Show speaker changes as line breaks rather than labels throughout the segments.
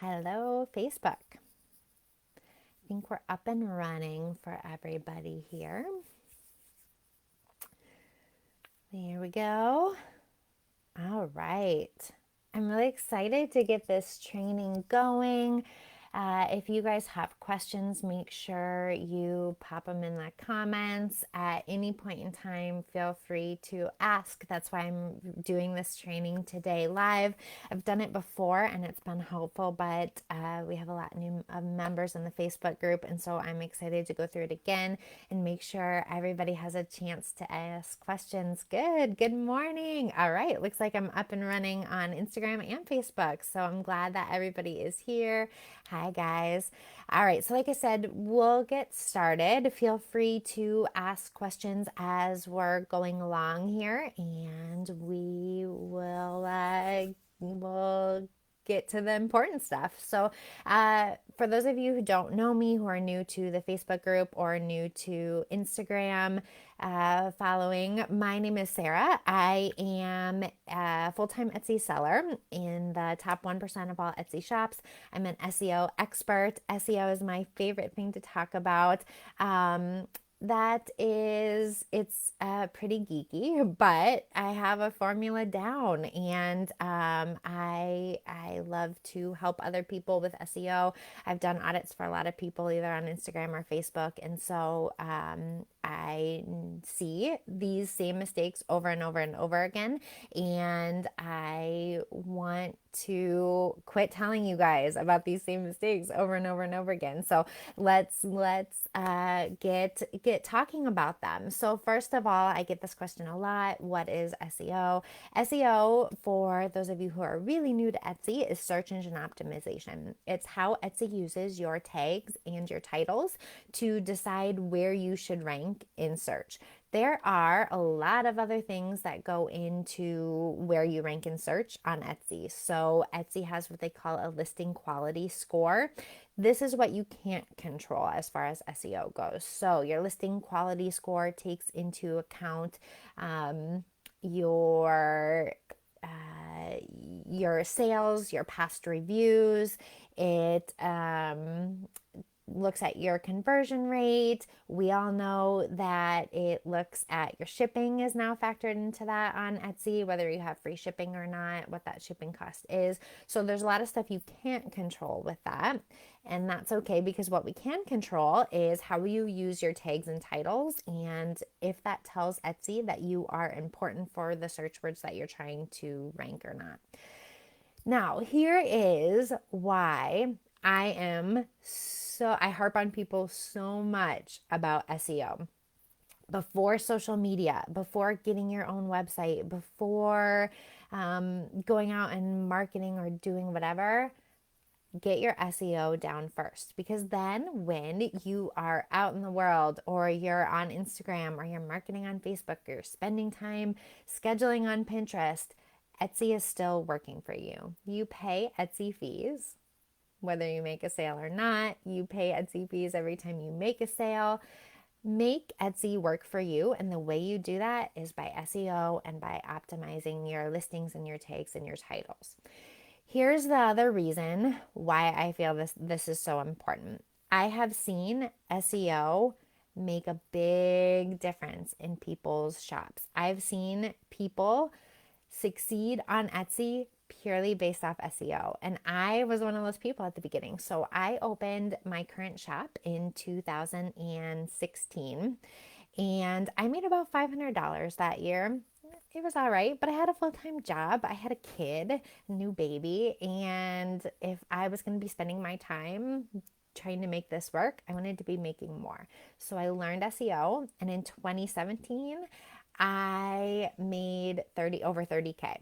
Hello, Facebook. I think we're up and running for everybody here. There we go. All right. I'm really excited to get this training going. If you guys have questions, make sure you pop them in the comments. At any point in time, feel free to ask. That's why I'm doing this training today live. I've done it before and it's been helpful, but we have a lot of new members in the Facebook group, and so I'm excited to go through it again and make sure everybody has a chance to ask questions. Good morning. All right, looks like I'm up and running on Instagram and Facebook, so I'm glad that everybody is here. Hi, guys. All right, so like I said, we'll get started. Feel free to ask questions as we're going along here, and we'll get to the important stuff. So, for those of you who don't know me, who are new to the Facebook group or new to Instagram following, my name is Sarah. I am a full-time Etsy seller in the top 1% of all Etsy shops. I'm an SEO expert. SEO is my favorite thing to talk about. It's pretty geeky, but I have a formula down, and I love to help other people with SEO. I've done audits for a lot of people either on Instagram or Facebook, and so I see these same mistakes over and over and over again, and I want to quit telling you guys about these same mistakes over and over and over again. So let's get talking about them. So first of all, I get this question a lot. What is SEO? SEO, for those of you who are really new to Etsy, is search engine optimization. It's how Etsy uses your tags and your titles to decide where you should rank in search. There are a lot of other things that go into where you rank in search on Etsy. So Etsy has what they call a listing quality score. This is what you can't control as far as SEO goes. So your listing quality score takes into account your your sales, your past reviews. It looks at your conversion rate. We all know that it looks at your shipping is now factored into that on Etsy, whether you have free shipping or not, what that shipping cost is. So there's a lot of stuff you can't control with that. And that's okay, because what we can control is how you use your tags and titles, and if that tells Etsy that you are important for the search words that you're trying to rank or not. Now, here is why I harp on people so much about SEO. Before social media, before getting your own website, before going out and marketing or doing whatever, get your SEO down first, because then when you are out in the world, or you're on Instagram, or you're marketing on Facebook, or you're spending time scheduling on Pinterest, Etsy is still working for you. You pay Etsy fees. Whether you make a sale or not, you pay Etsy fees every time you make a sale. Make Etsy work for you, and the way you do that is by SEO and by optimizing your listings and your tags and your titles. Here's the other reason why I feel this is so important. I have seen SEO make a big difference in people's shops. I've seen people succeed on Etsy purely based off SEO. And I was one of those people at the beginning. So I opened my current shop in 2016, and I made about $500 that year. It was all right, but I had a full-time job. I had a kid, a new baby, and if I was going to be spending my time trying to make this work, I wanted to be making more. So I learned SEO, and in 2017, I made over 30K.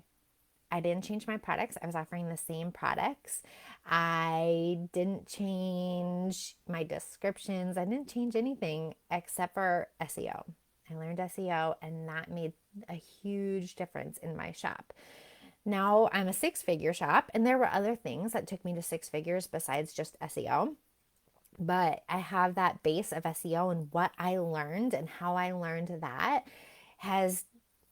I didn't change my products. I was offering the same products. I didn't change my descriptions. I didn't change anything except for SEO. I learned SEO, and that made a huge difference in my shop. Now I'm a six-figure shop, and there were other things that took me to six figures besides just SEO. But I have that base of SEO, and what I learned and how I learned that has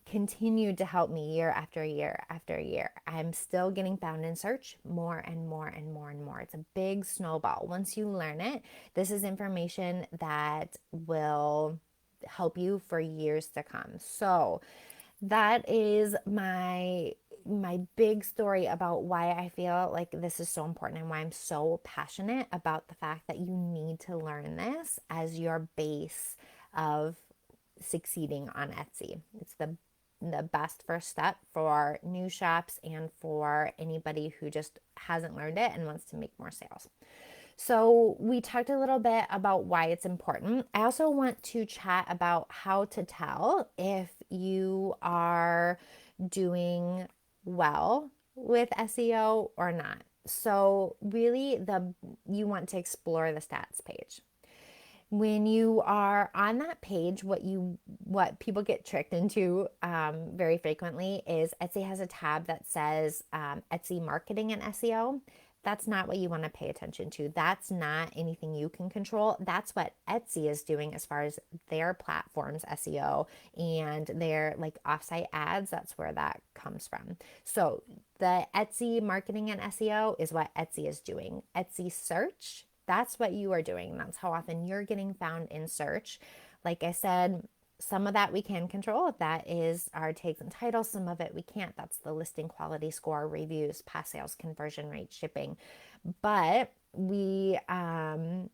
continued to help me year after year after year. I'm still getting found in search more and more and more and more. It's a big snowball. Once you learn it, this is information that will help you for years to come. So that is my big story about why I feel like this is so important and why I'm so passionate about the fact that you need to learn this as your base of succeeding on Etsy. It's the best first step for new shops and for anybody who just hasn't learned it and wants to make more sales. So we talked a little bit about why it's important. I also want to chat about how to tell if you are doing well with SEO or not. So really you want to explore the stats page. When you are on that page, what people get tricked into very frequently is Etsy has a tab that says Etsy marketing and SEO. That's not what you want to pay attention to. That's not anything you can control. That's what Etsy is doing as far as their platform's SEO and their like offsite ads. That's where that comes from. So the Etsy marketing and SEO is what Etsy is doing. Etsy search, that's what you are doing. That's how often you're getting found in search. Like I said, some of that we can control. That is our tags and titles. Some of it we can't. That's the listing quality score, reviews, past sales, conversion rate, shipping. But we want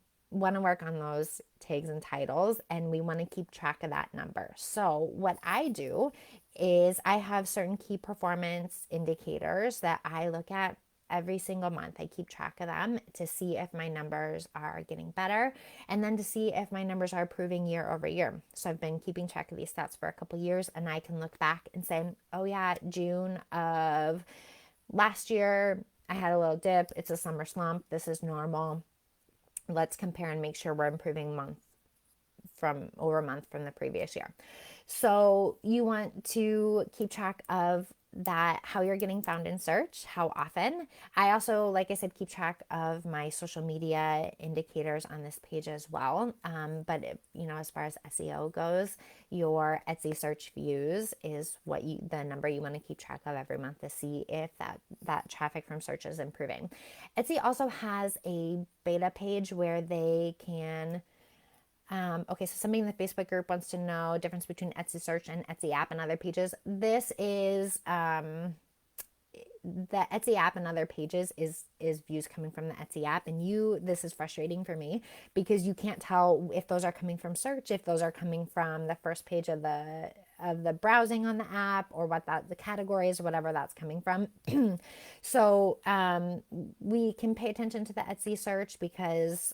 to work on those tags and titles, and we want to keep track of that number. So what I do is I have certain key performance indicators that I look at every single month. I keep track of them to see if my numbers are getting better and then to see if my numbers are improving year over year. So I've been keeping track of these stats for a couple years, and I can look back and say, oh yeah, June of last year, I had a little dip. It's a summer slump. This is normal. Let's compare and make sure we're improving month from the previous year. So you want to keep track of that, how you're getting found in search, how often. I also, like I said, keep track of my social media indicators on this page as well. But as far as SEO goes, your Etsy search views is the number you want to keep track of every month to see if that traffic from search is improving. Etsy also has a beta page where they can so somebody in the Facebook group wants to know difference between Etsy search and Etsy app and other pages. This is the Etsy app and other pages is views coming from the Etsy app, and this is frustrating for me because you can't tell if those are coming from search, if those are coming from the first page of the browsing on the app, or what the category is, whatever that's coming from. So we can pay attention to the Etsy search because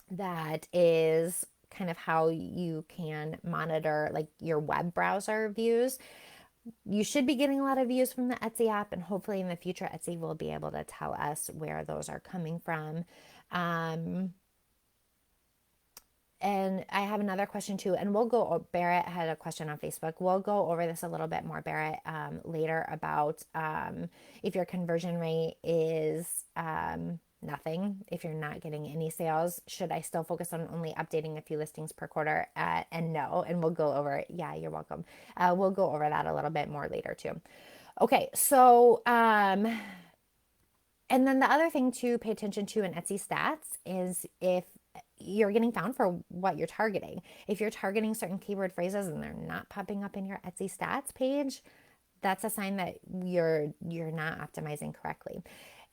that is kind of how you can monitor like your web browser views. You should be getting a lot of views from the Etsy app, and hopefully in the future Etsy will be able to tell us where those are coming from. And I have another question too, and Barrett had a question on Facebook. We'll go over this a little bit more, Barrett, later about if your conversion rate is nothing, if you're not getting any sales, should I still focus on only updating a few listings per quarter? And no, and we'll go over it. Yeah, you're welcome. We'll go over that a little bit more later too. Okay, so and then the other thing to pay attention to in Etsy stats is if you're getting found for what you're targeting. If you're targeting certain keyword phrases and they're not popping up in your Etsy stats page, that's a sign that you're not optimizing correctly.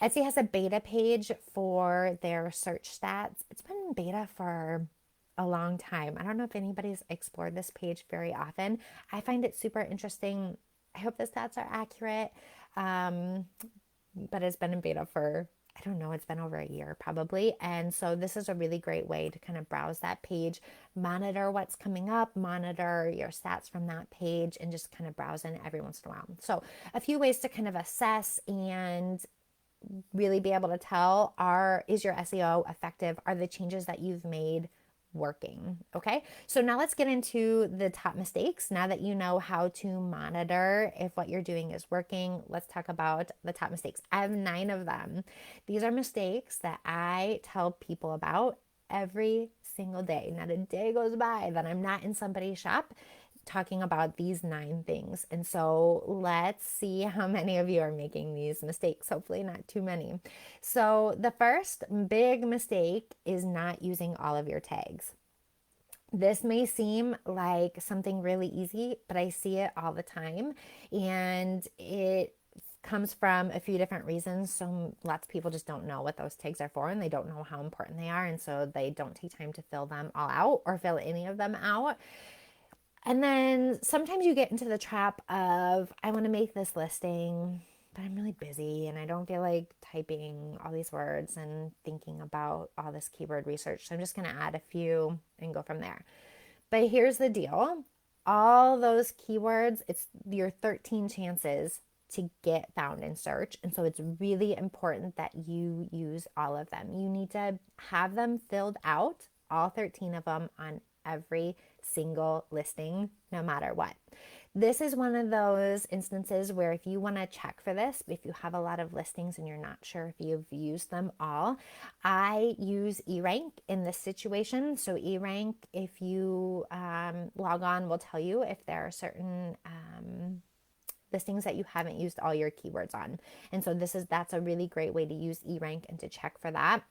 Etsy has a beta page for their search stats. It's been in beta for a long time. I don't know if anybody's explored this page very often. I find it super interesting. I hope the stats are accurate. But it's been in beta for, I don't know, it's been over a year probably. And so this is a really great way to kind of browse that page, monitor what's coming up, monitor your stats from that page, and just kind of browse in every once in a while. So a few ways to kind of assess and really be able to tell is your SEO effective? Are the changes that you've made working? Okay, so now let's get into the top mistakes. Now that you know how to monitor if what you're doing is working, let's talk about the top mistakes. I have 9 of them. These are mistakes that I tell people about every single day. Not a day goes by that I'm not in somebody's shop talking about these 9 things. And so let's see how many of you are making these mistakes. Hopefully not too many. So the first big mistake is not using all of your tags. This may seem like something really easy, but I see it all the time, and it comes from a few different reasons. So lots of people just don't know what those tags are for, and they don't know how important they are, and so they don't take time to fill them all out or fill any of them out. And then sometimes you get into the trap of, I want to make this listing, but I'm really busy and I don't feel like typing all these words and thinking about all this keyword research. So I'm just going to add a few and go from there. But here's the deal. All those keywords, it's your 13 chances to get found in search. And so it's really important that you use all of them. You need to have them filled out, all 13 of them, on every single listing, no matter what. This is one of those instances where if you want to check for this, if you have a lot of listings and you're not sure if you've used them all, I use eRank in this situation. So eRank, if you log on, will tell you if there are certain listings that you haven't used all your keywords on. And so that's a really great way to use eRank and to check for that.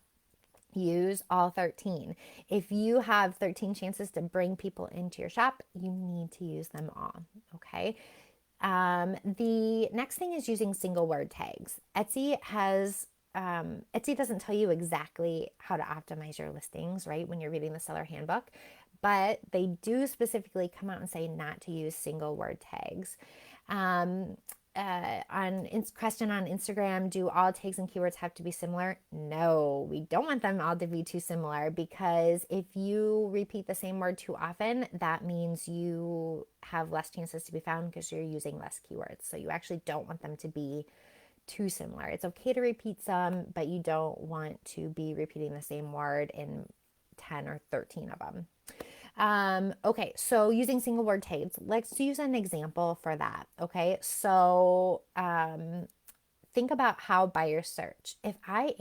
Use all 13. If you have 13 chances to bring people into your shop, you need to use them all. Okay. The next thing is using single word tags. Etsy doesn't tell you exactly how to optimize your listings, right? When you're reading the seller handbook, but they do specifically come out and say not to use single word tags. Question on Instagram, do all tags and keywords have to be similar? No, we don't want them all to be too similar, because if you repeat the same word too often, that means you have less chances to be found because you're using less keywords. So you actually don't want them to be too similar. It's okay to repeat some, but you don't want to be repeating the same word in 10 or 13 of them. Okay, so using single word tags, let's use an example for that. Okay, so think about how buyers search. If I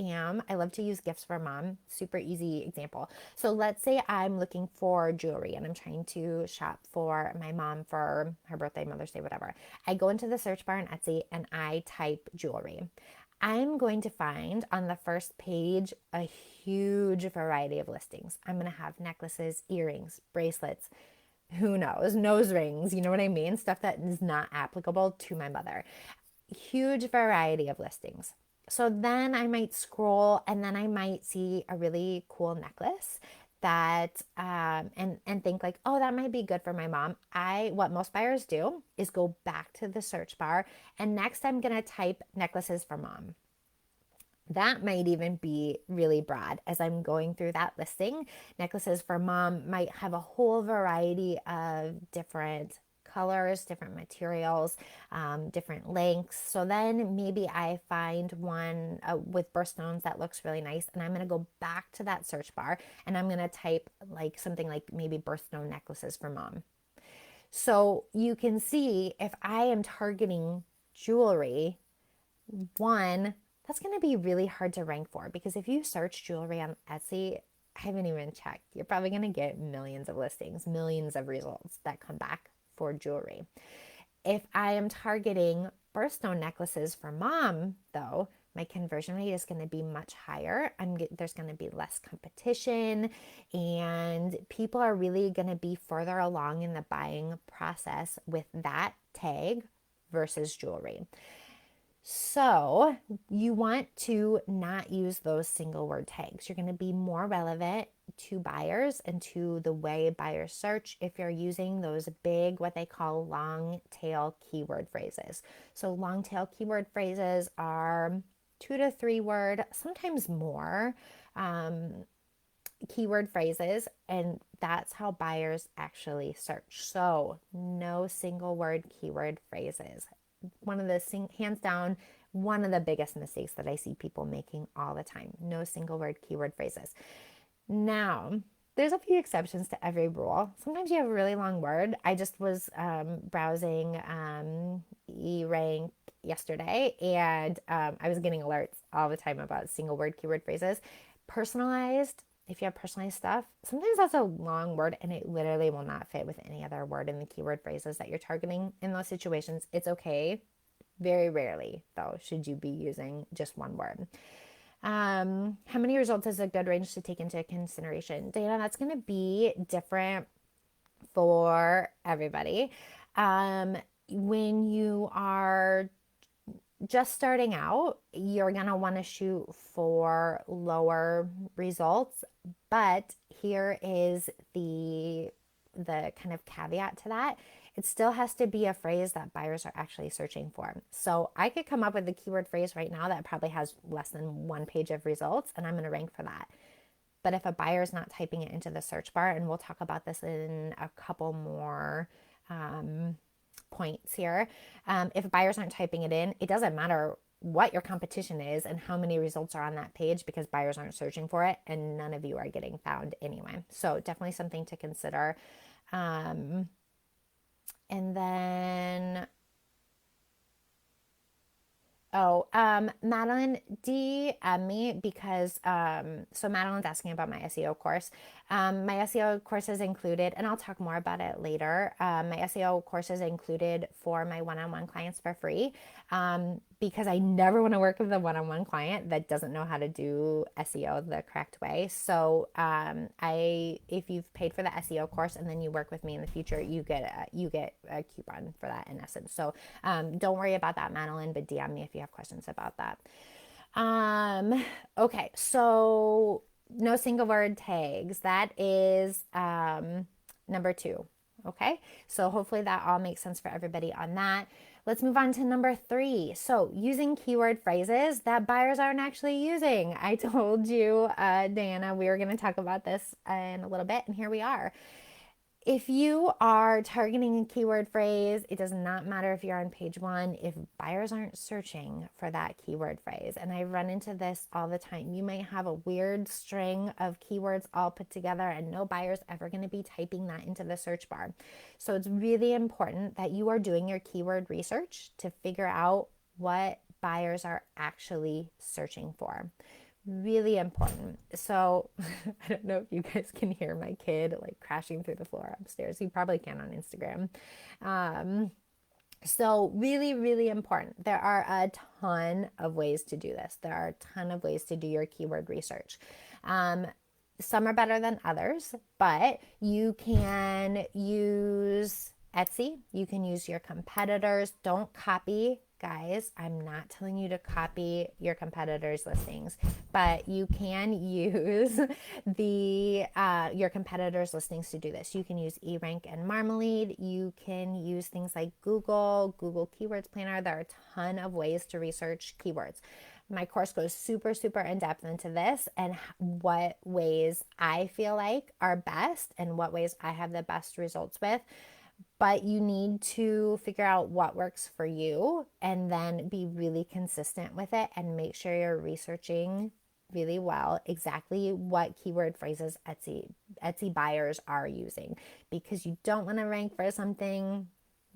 love to use gifts for mom, super easy example. So let's say I'm looking for jewelry and I'm trying to shop for my mom for her birthday, Mother's Day, whatever. I go into the search bar on Etsy and I type jewelry. I'm going to find on the first page a huge variety of listings. I'm going to have necklaces, earrings, bracelets, who knows, nose rings, you know what I mean? Stuff that is not applicable to my mother. Huge variety of listings. So then I might scroll and then I might see a really cool necklace that and think like, oh, that might be good for my mom. What most buyers do is go back to the search bar and next I'm gonna type necklaces for mom. That might even be really broad. As I'm going through that listing, necklaces for mom might have a whole variety of different colors, different materials, different lengths. So then maybe I find one with birthstones that looks really nice, and I'm going to go back to that search bar and I'm going to type like something like maybe birthstone necklaces for mom. So you can see if I am targeting jewelry, one, that's going to be really hard to rank for, because if you search jewelry on Etsy, I haven't even checked, you're probably going to get millions of listings, millions of results that come back for jewelry. If I am targeting birthstone necklaces for mom, though, my conversion rate is going to be much higher. There's going to be less competition, and people are really going to be further along in the buying process with that tag versus jewelry. So you want to not use those single word tags. You're going to be more relevant to buyers and to the way buyers search if you're using those big, what they call long tail keyword phrases. So long tail keyword phrases are 2 to 3 word, sometimes more, keyword phrases, and that's how buyers actually search. So no single word keyword phrases. Hands down, one of the biggest mistakes that I see people making all the time. No single word keyword phrases. Now, there's a few exceptions to every rule. Sometimes you have a really long word. I just was browsing eRank yesterday, and I was getting alerts all the time about single word keyword phrases. Personalized if you have personalized stuff, sometimes that's a long word and it literally will not fit with any other word in the keyword phrases that you're targeting. In those situations, it's okay. Very rarely, though, should you be using just one word. How many results is a good range to take into consideration? Dana, that's going to be different for everybody. When you are just starting out, you're going to want to shoot for lower results, but here is the kind of caveat to that. It still has to be a phrase that buyers are actually searching for. So I could come up with a keyword phrase right now that probably has less than 1 page of results, and I'm going to rank for that. But if a buyer is not typing it into the search bar, and we'll talk about this in a couple more points here, if buyers aren't typing it in, it doesn't matter what your competition is and how many results are on that page because buyers aren't searching for it and none of you are getting found anyway. So definitely something to consider. And then Madeline DM me because, so Madeline's asking about my SEO course. My SEO course is included, and I'll talk more about it later. My SEO course is included for my one-on-one clients for free, because I never want to work with a one-on-one client that doesn't know how to do SEO the correct way. So, if you've paid for the SEO course and then you work with me in the future, you get a coupon for that in essence. So, don't worry about that, Madeline, but DM me if you have questions about that. Okay, so no single word tags. That is number 2. Okay, so hopefully that all makes sense for everybody on that. Let's move on to number 3. So using keyword phrases that buyers aren't actually using. I told you, Diana, we were going to talk about this in a little bit, and here we are. If you are targeting a keyword phrase, it does not matter if you're on page 1, if buyers aren't searching for that keyword phrase. And I run into this all the time. You might have a weird string of keywords all put together and no buyer's ever going to be typing that into the search bar. So it's really important that you are doing your keyword research to figure out what buyers are actually searching for. Really important. So I don't know if you guys can hear my kid like crashing through the floor upstairs. You probably can on Instagram. So really, really important. There are a ton of ways to do this. There are a ton of ways to do your keyword research. Some are better than others, but you can use Etsy. You can use your competitors. Don't copy, guys. I'm not telling you to copy your competitors' listings, but you can use your competitors' listings to do this. You can use eRank and Marmalade. You can use things like Google Keywords Planner. There are a ton of ways to research keywords. My course goes super, super in depth into this and what ways I feel like are best and what ways I have the best results with. But you need to figure out what works for you and then be really consistent with it and make sure you're researching really well exactly what keyword phrases Etsy buyers are using, because you don't want to rank for something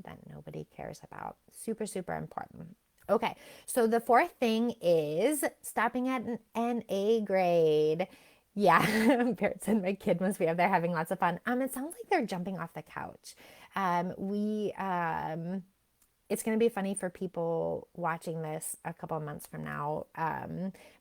that nobody cares about. Super, super important. Okay, so the 4th thing is stopping at an A grade. Yeah, Barrett said my kid must be up there having lots of fun. It sounds like they're jumping off the couch. It's going to be funny for people watching this a couple of months from now.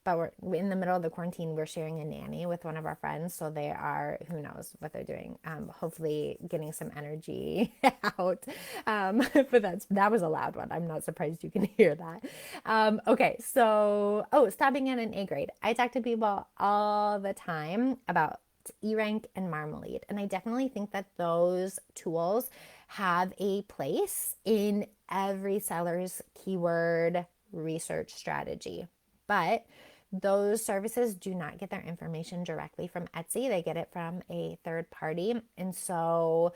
But we're in the middle of the quarantine. We're sharing a nanny with one of our friends. So they are, who knows what they're doing. Hopefully getting some energy out. But that was a loud one. I'm not surprised you can hear that. Okay. So, stopping at an A grade. I talk to people all the time about eRank and Marmalade. And I definitely think that those tools have a place in every seller's keyword research strategy. But those services do not get their information directly from Etsy. They get it from a third party. And so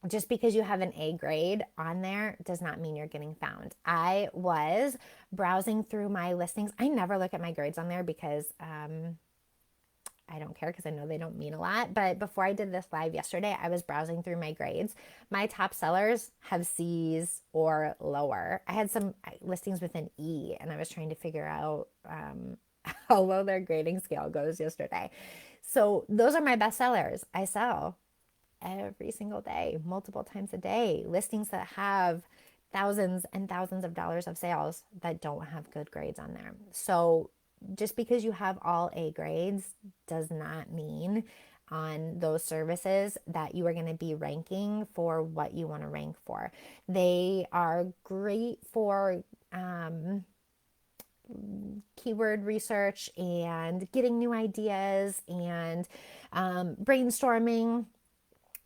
just because you have an A grade on there does not mean you're getting found. I was browsing through my listings. I never look at my grades on there because I don't care because I know they don't mean a lot. But before I did this live yesterday, I was browsing through my grades. My top sellers have C's or lower. I had some listings with an E and I was trying to figure out how low their grading scale goes yesterday. So those are my best sellers. I sell every single day, multiple times a day, listings that have thousands and thousands of dollars of sales that don't have good grades on there. So just because you have all A grades does not mean on those services that you are going to be ranking for what you want to rank for. They are great for keyword research and getting new ideas and brainstorming.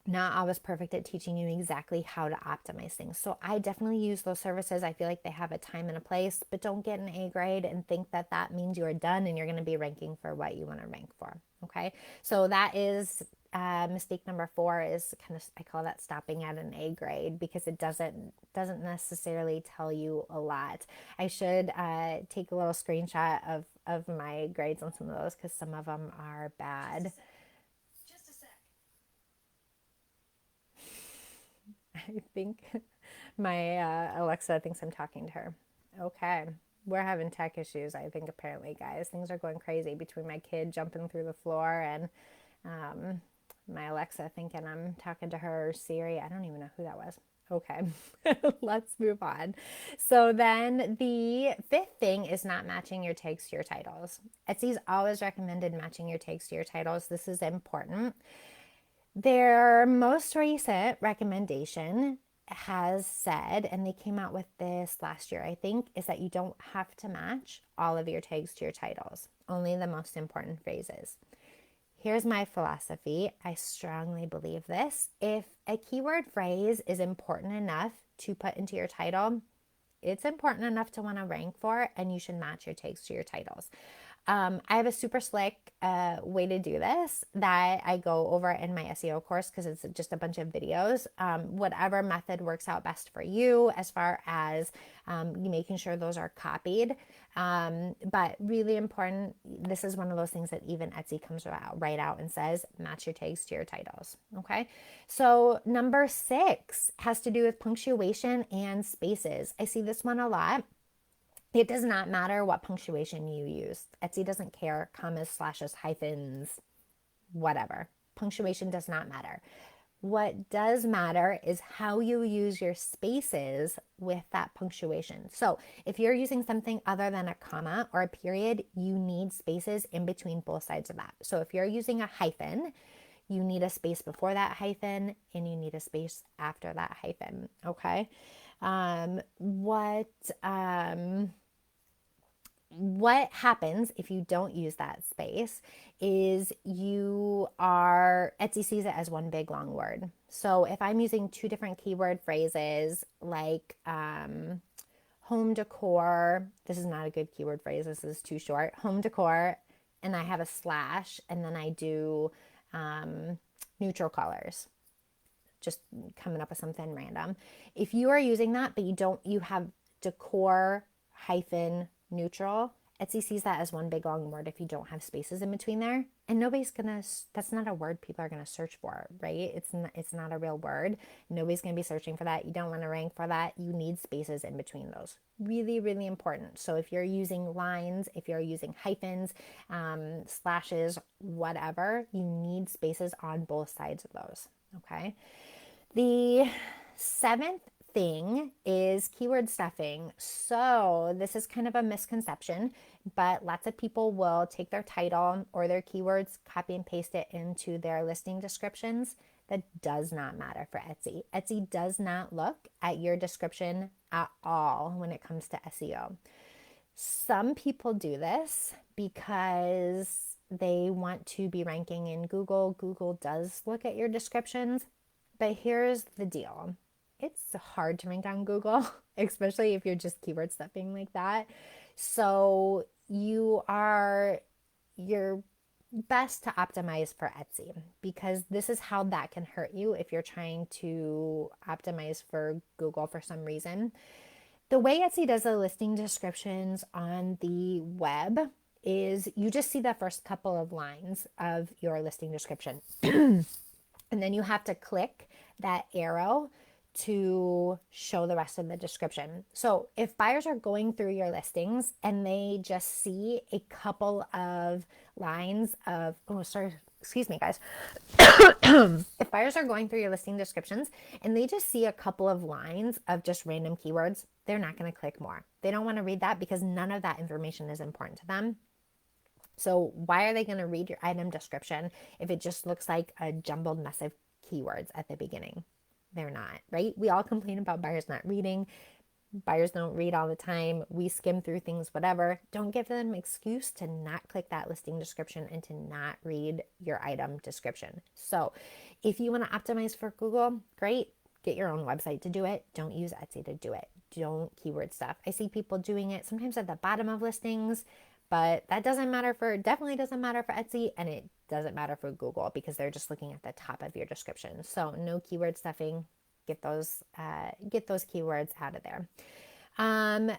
Not always perfect at teaching you exactly how to optimize things. So I definitely use those services. I feel like they have a time and a place, but don't get an A grade and think that that means you are done and you're going to be ranking for what you want to rank for. Okay. So that is mistake number 4 is kind of, I call that stopping at an A grade because it doesn't necessarily tell you a lot. I should take a little screenshot of my grades on some of those because some of them are bad. I think my Alexa thinks I'm talking to her. Okay. We're having tech issues, I think, apparently, guys. Things are going crazy between my kid jumping through the floor and my Alexa thinking I'm talking to her, or Siri. I don't even know who that was. Okay, let's move on. So then the 5th thing is not matching your tags to your titles. Etsy's always recommended matching your tags to your titles. This is important. Their most recent recommendation has said, and they came out with this last year, I think, is that you don't have to match all of your tags to your titles, only the most important phrases. Here's my philosophy. I strongly believe this. If a keyword phrase is important enough to put into your title, it's important enough to want to rank for, and you should match your tags to your titles. I have a super slick way to do this that I go over in my SEO course because it's just a bunch of videos. Whatever method works out best for you as far as you making sure those are copied. But really important, this is one of those things that even Etsy comes right out and says, match your tags to your titles. Okay. So number 6 has to do with punctuation and spaces. I see this one a lot. It does not matter what punctuation you use. Etsy doesn't care, commas, slashes, hyphens, whatever. Punctuation does not matter. What does matter is how you use your spaces with that punctuation. So if you're using something other than a comma or a period, you need spaces in between both sides of that. So if you're using a hyphen, you need a space before that hyphen and you need a space after that hyphen. Okay. What happens if you don't use that space is Etsy sees it as one big long word. So if I'm using 2 different keyword phrases like home decor, this is not a good keyword phrase, this is too short, home decor, and I have a slash, and then I do neutral colors, just coming up with something random. If you are using that, but you have decor hyphen neutral, Etsy sees that as one big long word if you don't have spaces in between there. And that's not a word people are gonna search for, right? It's not a real word. Nobody's gonna be searching for that. You don't wanna rank for that. You need spaces in between those. Really, really important. So if you're using lines, if you're using hyphens, slashes, whatever, you need spaces on both sides of those, okay? The 7th thing is keyword stuffing. So this is kind of a misconception, but lots of people will take their title or their keywords, copy and paste it into their listing descriptions. That does not matter for Etsy. Etsy does not look at your description at all when it comes to SEO. Some people do this because they want to be ranking in Google. Google does look at your descriptions, but here's the deal. It's hard to rank on Google, especially if you're just keyword stuffing like that. So you're best to optimize for Etsy because this is how that can hurt you if you're trying to optimize for Google for some reason. The way Etsy does the listing descriptions on the web is you just see the first couple of lines of your listing description. And then you have to click that arrow to show the rest of the description. So if buyers are going through your listings and they just see a couple of lines of, oh, sorry, excuse me, guys. If buyers are going through your listing descriptions and they just see a couple of lines of just random keywords, they're not going to click more. They don't want to read that because none of that information is important to them. So why are they going to read your item description if it just looks like a jumbled mess of keywords at the beginning? They're not, right? We all complain about buyers not reading. Buyers don't read all the time. We skim through things, whatever. Don't give them an excuse to not click that listing description and to not read your item description. So if you want to optimize for Google, great. Get your own website to do it. Don't use Etsy to do it. Don't keyword stuff. I see people doing it sometimes at the bottom of listings, but that definitely doesn't matter for Etsy, and it doesn't matter for Google because they're just looking at the top of your description. So no keyword stuffing. Get those keywords out of there. On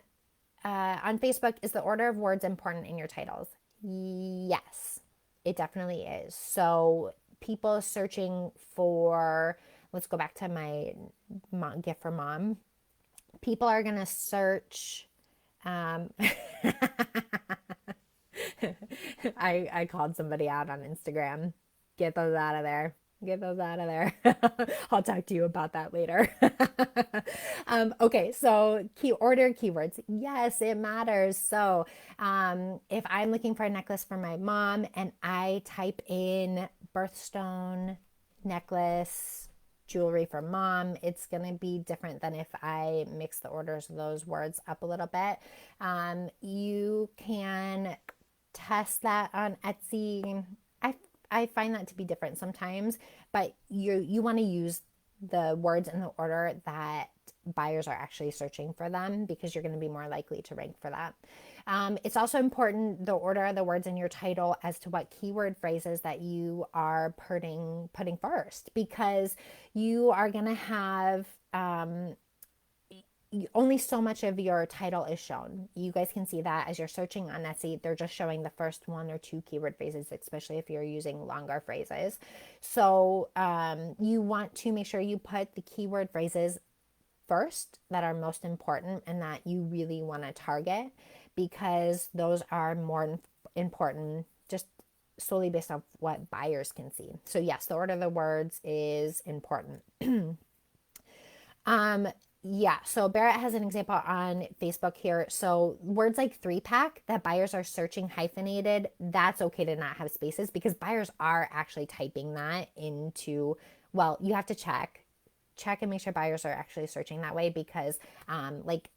Facebook, is the order of words important in your titles? Yes, it definitely is. So people searching for, let's go back to my gift for mom. People are going to search. I called somebody out on Instagram. Get those out of there. Get those out of there. I'll talk to you about that later. Okay, so order keywords. Yes, it matters. So if I'm looking for a necklace for my mom and I type in birthstone, necklace, jewelry for mom, it's going to be different than if I mix the orders of those words up a little bit. You can test that on Etsy. I find that to be different sometimes, but you want to use the words in the order that buyers are actually searching for them because you're going to be more likely to rank for that. It's also important, the order of the words in your title as to what keyword phrases that you are putting first, because you are going to have only so much of your title is shown. You guys can see that as you're searching on Etsy, they're just showing the first one or two keyword phrases, especially if you're using longer phrases. So you want to make sure you put the keyword phrases first that are most important and that you really want to target, because those are more important just solely based on what buyers can see. So yes, the order of the words is important. Yeah, so Barrett has an example on Facebook here. So words like 3-pack that buyers are searching hyphenated, that's okay to not have spaces because buyers are actually typing that into, well, you have to check and make sure buyers are actually searching that way, because like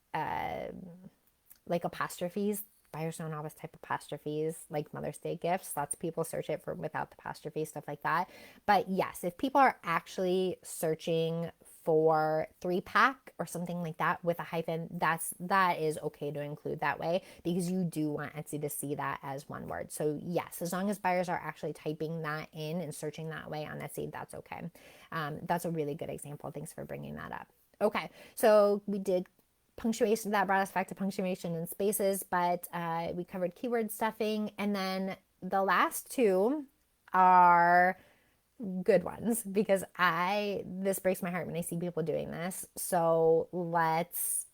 apostrophes, buyers don't always type apostrophes, like Mother's Day gifts. Lots of people search it for without the apostrophe, stuff like that. But yes, if people are actually searching for 3-pack or something like that with a hyphen, that is okay to include that way, because you do want Etsy to see that as one word. So yes, as long as buyers are actually typing that in and searching that way on Etsy, that's okay. That's a really good example. Thanks for bringing that up. Okay, so we did punctuation. That brought us back to punctuation and spaces, but we covered keyword stuffing, and then the last two are good ones because this breaks my heart when I see people doing this. So let's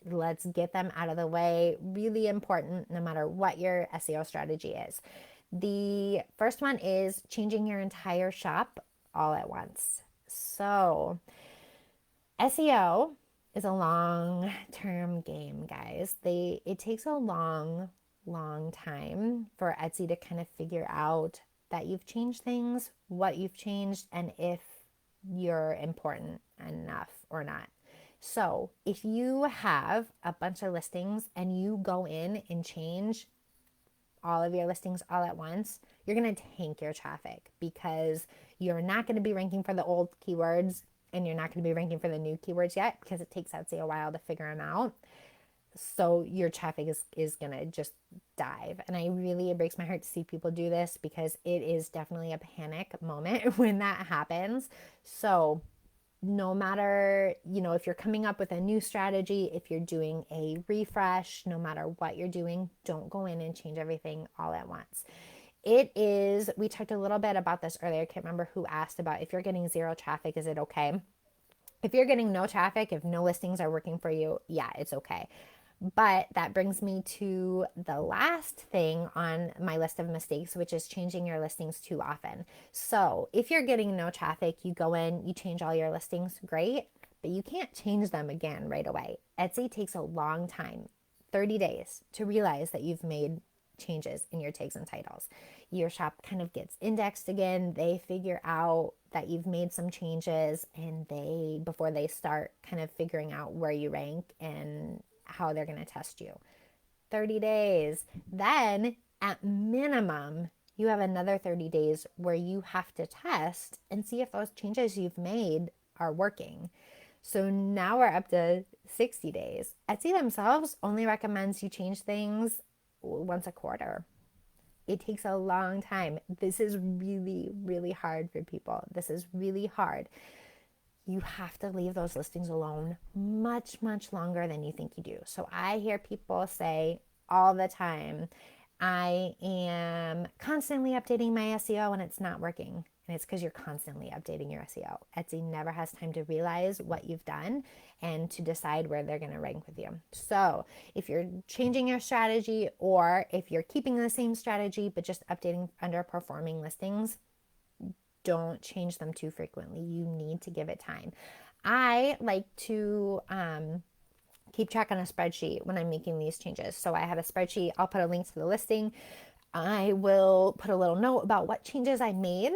get them out of the way. Really important no matter what your SEO strategy is. The first one is changing your entire shop all at once. So SEO is a long-term game, guys. It takes a long time for Etsy to kind of figure out that you've changed things, what you've changed, and if you're important enough or not. So if you have a bunch of listings and you go in and change all of your listings all at once, you're going to tank your traffic because you're not going to be ranking for the old keywords and you're not going to be ranking for the new keywords yet because it takes Etsy a while to figure them out. So your traffic is going to just dive. And it breaks my heart to see people do this because it is definitely a panic moment when that happens. So no matter, if you're coming up with a new strategy, if you're doing a refresh, no matter what you're doing, don't go in and change everything all at once. We talked a little bit about this earlier. I can't remember who asked about if you're getting zero traffic, is it okay? If you're getting no traffic, if no listings are working for you, yeah, it's okay. But that brings me to the last thing on my list of mistakes, which is changing your listings too often. So if you're getting no traffic, you go in, you change all your listings, great, but you can't change them again right away. Etsy takes a long time, 30 days, to realize that you've made changes in your tags and titles. Your shop kind of gets indexed again. They figure out that you've made some changes, and before they start kind of figuring out where you rank and how they're going to test you. 30 days. Then at minimum, you have another 30 days where you have to test and see if those changes you've made are working. So now we're up to 60 days. Etsy themselves only recommends you change things once a quarter. It takes a long time. This is really, really hard for people. This is really hard. You have to leave those listings alone much, much longer than you think you do. So I hear people say all the time, I am constantly updating my SEO and it's not working. And it's because you're constantly updating your SEO. Etsy never has time to realize what you've done and to decide where they're going to rank with you. So if you're changing your strategy, or if you're keeping the same strategy but just updating underperforming listings, don't change them too frequently. You need to give it time. I like to keep track on a spreadsheet when I'm making these changes. So I have a spreadsheet. I'll put a link to the listing. I will put a little note about what changes I made.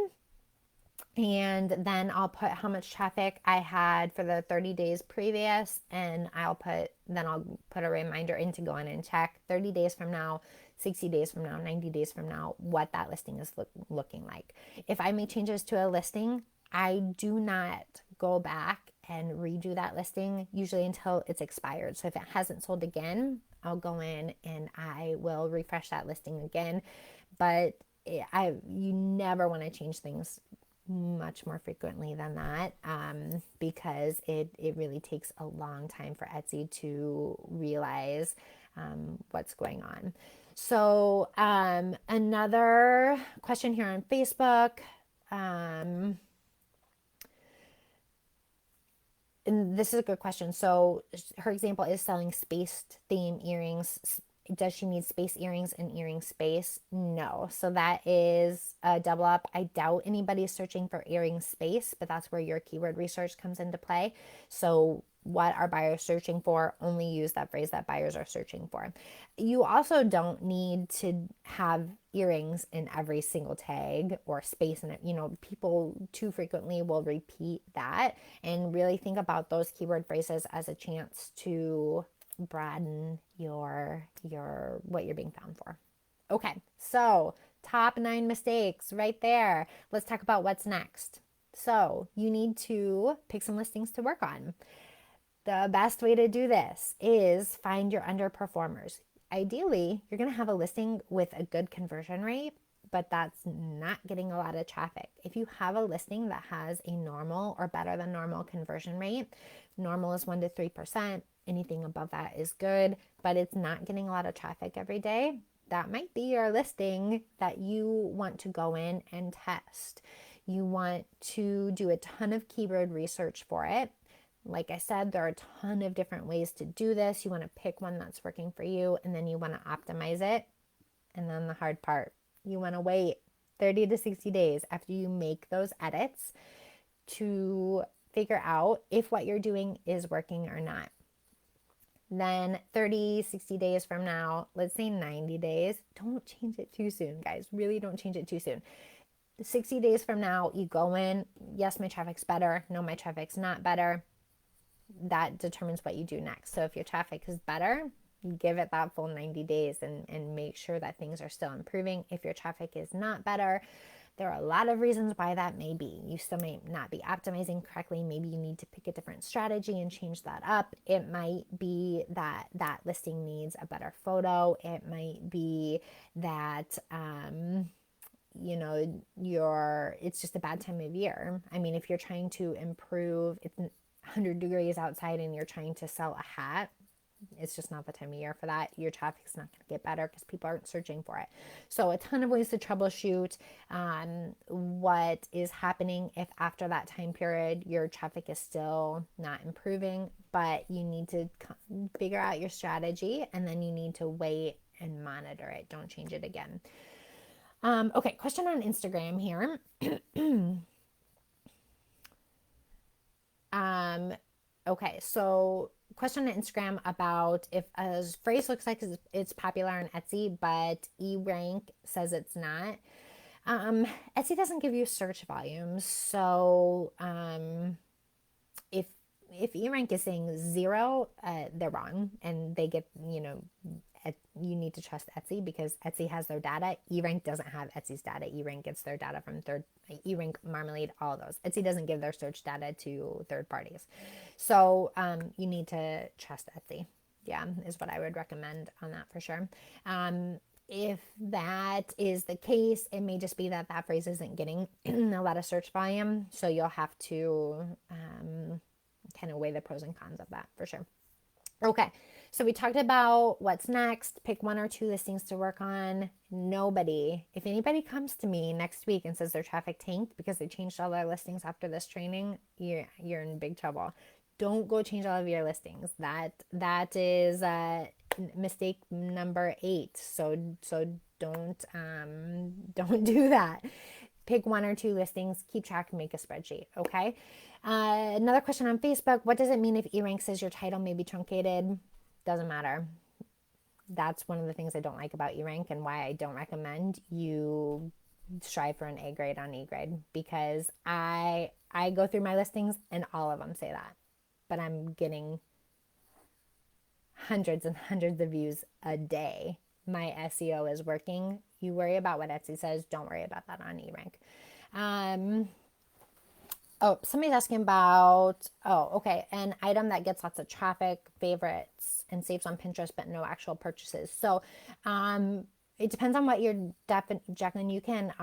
And then I'll put how much traffic I had for the 30 days previous. And I'll put a reminder in to go in and check 30 days from now, 60 days from now, 90 days from now, what that listing is looking like. If I make changes to a listing, I do not go back and redo that listing usually until it's expired. So if it hasn't sold again, I'll go in and I will refresh that listing again. But you never want to change things much more frequently than that, because it really takes a long time for Etsy to realize what's going on. So another question here on Facebook. And this is a good question. So her example is selling spaced theme earrings. Does she need space earrings and earring space? No. So that is a double up. I doubt anybody's searching for earring space, but that's where your keyword research comes into play. So what are buyers searching for? Only use that phrase that buyers are searching for. You also don't need to have earrings in every single tag or space in it. People too frequently will repeat that, and really think about those keyword phrases as a chance to broaden your what you're being found for. Okay, so top 9 mistakes right there. Let's talk about what's next. So you need to pick some listings to work on. The best way to do this is find your underperformers. Ideally, you're going to have a listing with a good conversion rate, but that's not getting a lot of traffic. If you have a listing that has a normal or better than normal conversion rate, normal is 1 to 3%, anything above that is good, but it's not getting a lot of traffic every day, that might be your listing that you want to go in and test. You want to do a ton of keyword research for it. Like I said, there are a ton of different ways to do this. You want to pick one that's working for you, and then you want to optimize it. And then the hard part, you want to wait 30 to 60 days after you make those edits to figure out if what you're doing is working or not. Then 30, 60 days from now, let's say 90 days, don't change it too soon, guys. Really don't change it too soon. 60 days from now, you go in, yes, my traffic's better. No, my traffic's not better. That determines what you do next. So if your traffic is better, give it that full 90 days and make sure that things are still improving. If your traffic is not better, there are a lot of reasons why that may be. You still may not be optimizing correctly. Maybe you need to pick a different strategy and change that up. It might be that that listing needs a better photo. It might be that, it's just a bad time of year. I mean, if you're trying to improve, it's 100 degrees outside and you're trying to sell a hat, It's just not the time of year for that. Your traffic's not going to get better because people aren't searching for it. So a ton of ways to troubleshoot what is happening if after that time period your traffic is still not improving, but you need to figure out your strategy, and then you need to wait and monitor it. Don't change it again. Okay, question on Instagram here. Okay, so question on Instagram about if a phrase looks like it's popular on Etsy, but eRank says it's not. Etsy doesn't give you search volumes, so if eRank is saying 0, they're wrong, and they get, you need to trust Etsy because Etsy has their data. eRank doesn't have Etsy's data. eRank gets their data from eRank, Marmalade, all of those. Etsy doesn't give their search data to third parties. So you need to trust Etsy. Yeah, is what I would recommend on that for sure. If that is the case, it may just be that phrase isn't getting a lot of search volume. So you'll have to kind of weigh the pros and cons of that for sure. Okay, so we talked about what's next. Pick 1 or 2 listings to work on. If anybody comes to me next week and says their traffic tanked because they changed all their listings after this training, you're in big trouble. Don't go change all of your listings. That is mistake number 8. So don't do that. Pick 1 or 2 listings, keep track, and make a spreadsheet. Okay. Another question on Facebook. What does it mean if eRank says your title may be truncated? Doesn't matter. That's one of the things I don't like about eRank and why I don't recommend you strive for an A grade on E grade, because I go through my listings and all of them say that, but I'm getting hundreds and hundreds of views a day. My SEO is working. You worry about what Etsy says. Don't worry about that on eRank. Somebody's asking about, an item that gets lots of traffic, favorites, and saves on Pinterest, but no actual purchases. So it depends on what your Jacqueline, you can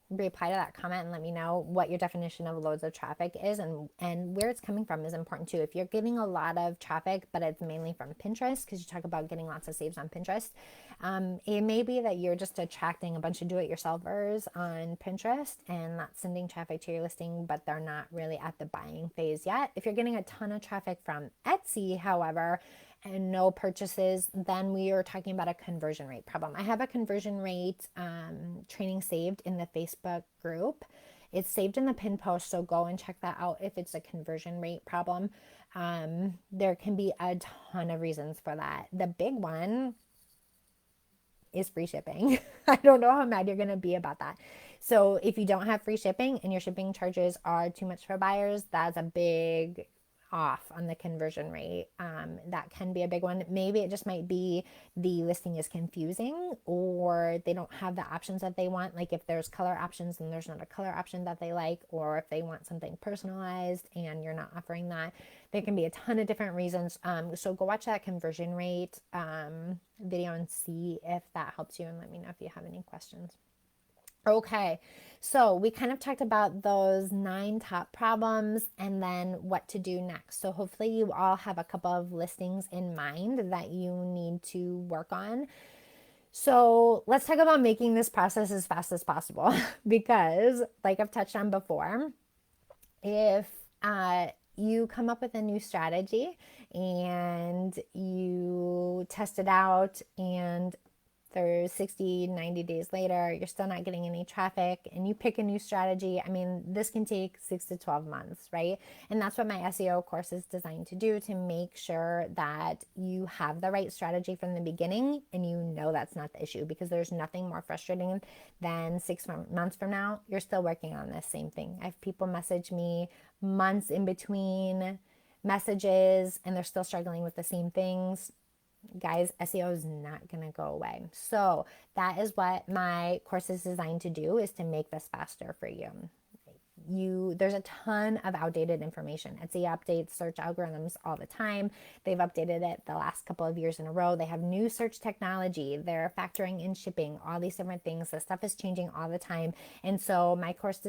reply to that comment and let me know what your definition of loads of traffic is, and where it's coming from is important too. If you're getting a lot of traffic, but it's mainly from Pinterest, because you talk about getting lots of saves on Pinterest, it may be that you're just attracting a bunch of do-it-yourselfers on Pinterest and not sending traffic to your listing, but they're not really at the buying phase yet. If you're getting a ton of traffic from Etsy, however, and no purchases, then we are talking about a conversion rate problem. I have a conversion rate training saved in the Facebook group. It's saved in the pin post, so go and check that out if it's a conversion rate problem. There can be a ton of reasons for that. The big one is free shipping. I don't know how mad you're going to be about that. So if you don't have free shipping and your shipping charges are too much for buyers, that's a big off on the conversion rate. That can be a big one. Maybe it just might be the listing is confusing, or they don't have the options that they want. Like if there's color options and there's not a color option that they like, or if they want something personalized and you're not offering that. There can be a ton of different reasons. So go watch that conversion rate video and see if that helps you, and let me know if you have any questions. Okay, so we kind of talked about those 9 top problems and then what to do next. So hopefully you all have a couple of listings in mind that you need to work on. So let's talk about making this process as fast as possible because, like I've touched on before, if you come up with a new strategy and you test it out and there's 60, 90 days later, you're still not getting any traffic and you pick a new strategy. I mean, this can take 6 to 12 months, right? And that's what my SEO course is designed to do, to make sure that you have the right strategy from the beginning and you know that's not the issue, because there's nothing more frustrating than 6 months from now, you're still working on this same thing. I have people message me months in between messages and they're still struggling with the same things. Guys, SEO is not going to go away. So that is what my course is designed to do, is to make this faster for you. there's a ton of outdated information. Etsy updates search algorithms all the time. They've updated it the last couple of years in a row. They have new search technology. They're factoring in shipping, all these different things. The stuff is changing all the time. And so my course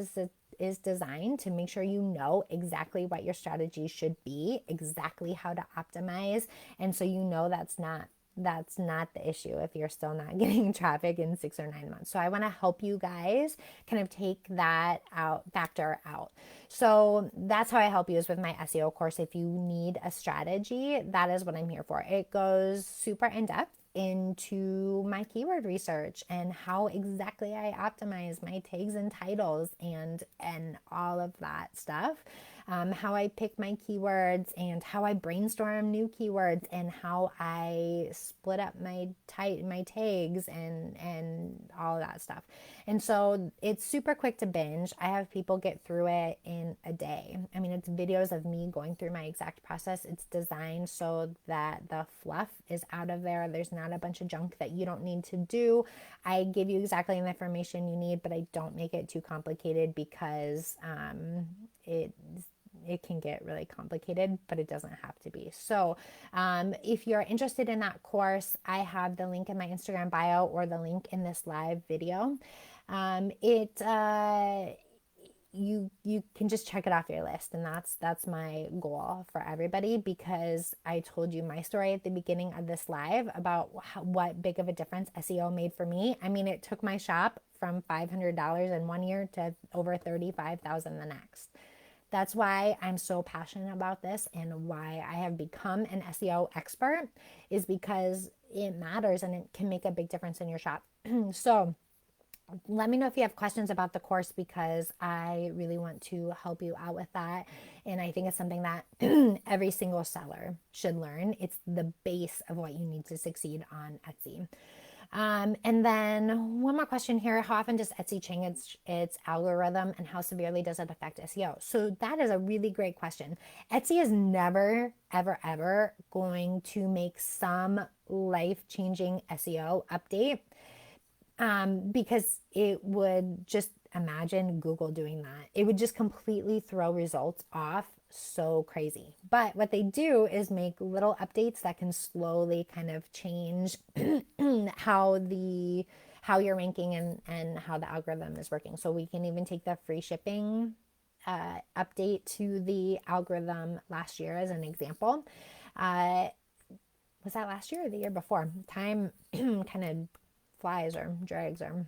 is designed to make sure you know exactly what your strategy should be, exactly how to optimize. And so you know that's not the issue if you're still not getting traffic in 6 or 9 months. So I want to help you guys kind of take that factor out. So that's how I help you, is with my SEO course. If you need a strategy, that is what I'm here for. It goes super in depth into my keyword research and how exactly I optimize my tags and titles and all of that stuff. How I pick my keywords and how I brainstorm new keywords and how I split up my tags and all that stuff. And so it's super quick to binge. I have people get through it in a day. I mean, it's videos of me going through my exact process. It's designed so that the fluff is out of there. There's not a bunch of junk that you don't need to do. I give you exactly the information you need, but I don't make it too complicated because it can get really complicated, but it doesn't have to be. So if you're interested in that course, I have the link in my Instagram bio or the link in this live video. You can just check it off your list, and that's my goal for everybody, because I told you my story at the beginning of this live about what big of a difference SEO made for me. I mean, it took my shop from $500 in 1 year to over $35,000 the next. That's why I'm so passionate about this, and why I have become an SEO expert, is because it matters and it can make a big difference in your shop. So let me know if you have questions about the course, because I really want to help you out with that. And I think it's something that every single seller should learn. It's the base of what you need to succeed on Etsy. And then one more question here. How often does Etsy change its algorithm, and how severely does it affect SEO? So that is a really great question. Etsy is never, ever, ever going to make some life-changing SEO update, because it would just, imagine Google doing that. It would just completely throw results off so crazy. But what they do is make little updates that can slowly kind of change how you're ranking and how the algorithm is working. So we can even take the free shipping update to the algorithm last year as an example. Was that last year or the year before? Time kind of flies or drags or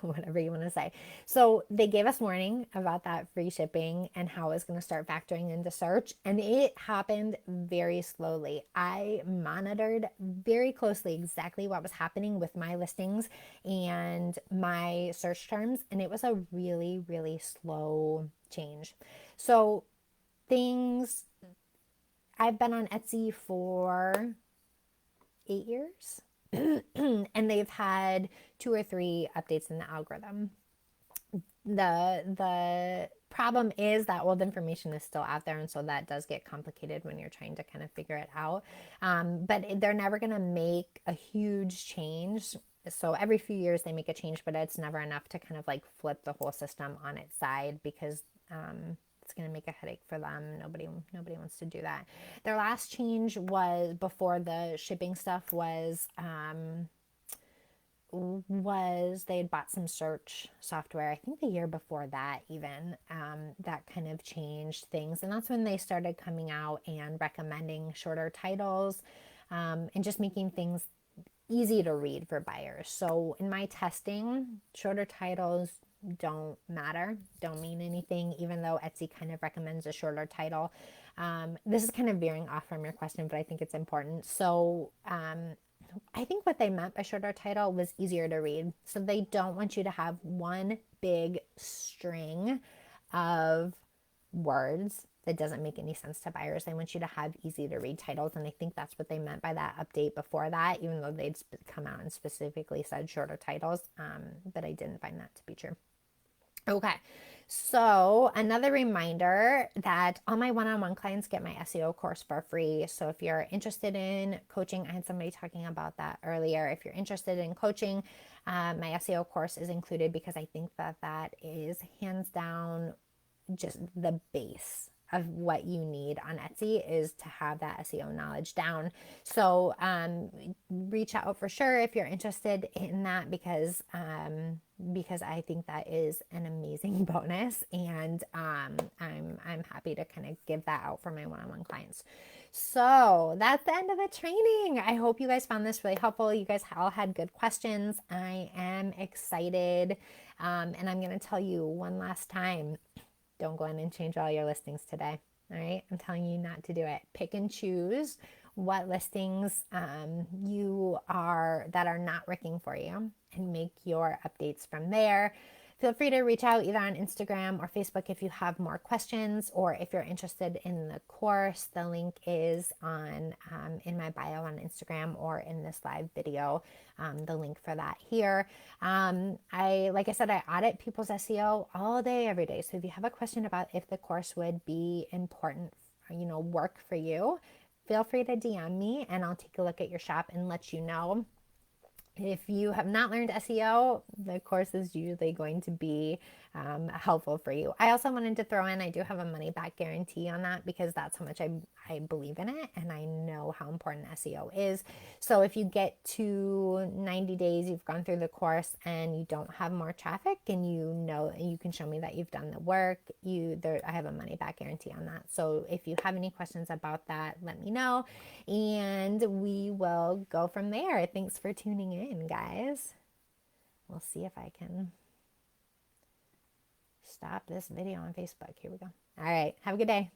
whatever you want to say. So they gave us warning about that free shipping and how it's going to start factoring into search. And it happened very slowly. I monitored very closely exactly what was happening with my listings and my search terms. And it was a really, really slow change. So I've been on Etsy for 8 years. And they've had 2 or 3 updates in the algorithm. The problem is that old information is still out there, and so that does get complicated when you're trying to kind of figure it out. But they're never going to make a huge change. So every few years they make a change, but it's never enough to kind of like flip the whole system on its side, because it's going to make a headache for them. Nobody wants to do that. Their last change was before the shipping stuff was they had bought some search software. I think the year before that even, that kind of changed things. And that's when they started coming out and recommending shorter titles, and just making things easy to read for buyers. So in my testing, shorter titles don't matter, don't mean anything, even though Etsy kind of recommends a shorter title. This is kind of veering off from your question, but I think it's important. So I think what they meant by shorter title was easier to read. So they don't want you to have one big string of words that doesn't make any sense to buyers. They want you to have easy to read titles. And I think that's what they meant by that update before that, even though they'd come out and specifically said shorter titles. But I didn't find that to be true. Okay, so another reminder that all my one-on-one clients get my SEO course for free. So if you're interested in coaching, I had somebody talking about that earlier. If you're interested in coaching, my SEO course is included, because I think that is hands down just the base of what you need on Etsy is to have that SEO knowledge down. So reach out for sure if you're interested in that, because I think that is an amazing bonus, and I'm happy to kind of give that out for my one-on-one clients. So that's the end of the training. I hope you guys found this really helpful. You guys all had good questions. I am excited, and I'm going to tell you one last time. Don't go in and change all your listings today. All right. I'm telling you not to do it. Pick and choose what listings that are not working for you, and make your updates from there. Feel free to reach out either on Instagram or Facebook if you have more questions, or if you're interested in the course. The link is on in my bio on Instagram, or in this live video, the link for that here. Like I said, I audit people's SEO all day, every day. So if you have a question about if the course would be important, work for you, feel free to DM me, and I'll take a look at your shop and let you know. If you have not learned SEO, the course is usually going to be helpful for you. I also wanted to throw in, I do have a money back guarantee on that, because that's how much I believe in it, and I know how important SEO is. So if you get to 90 days, you've gone through the course, and you don't have more traffic, and you can show me that you've done the work, I have a money back guarantee on that. So if you have any questions about that, let me know, and we will go from there. Thanks for tuning in, guys. We'll see if I can stop this video on Facebook. Here we go. All right. Have a good day.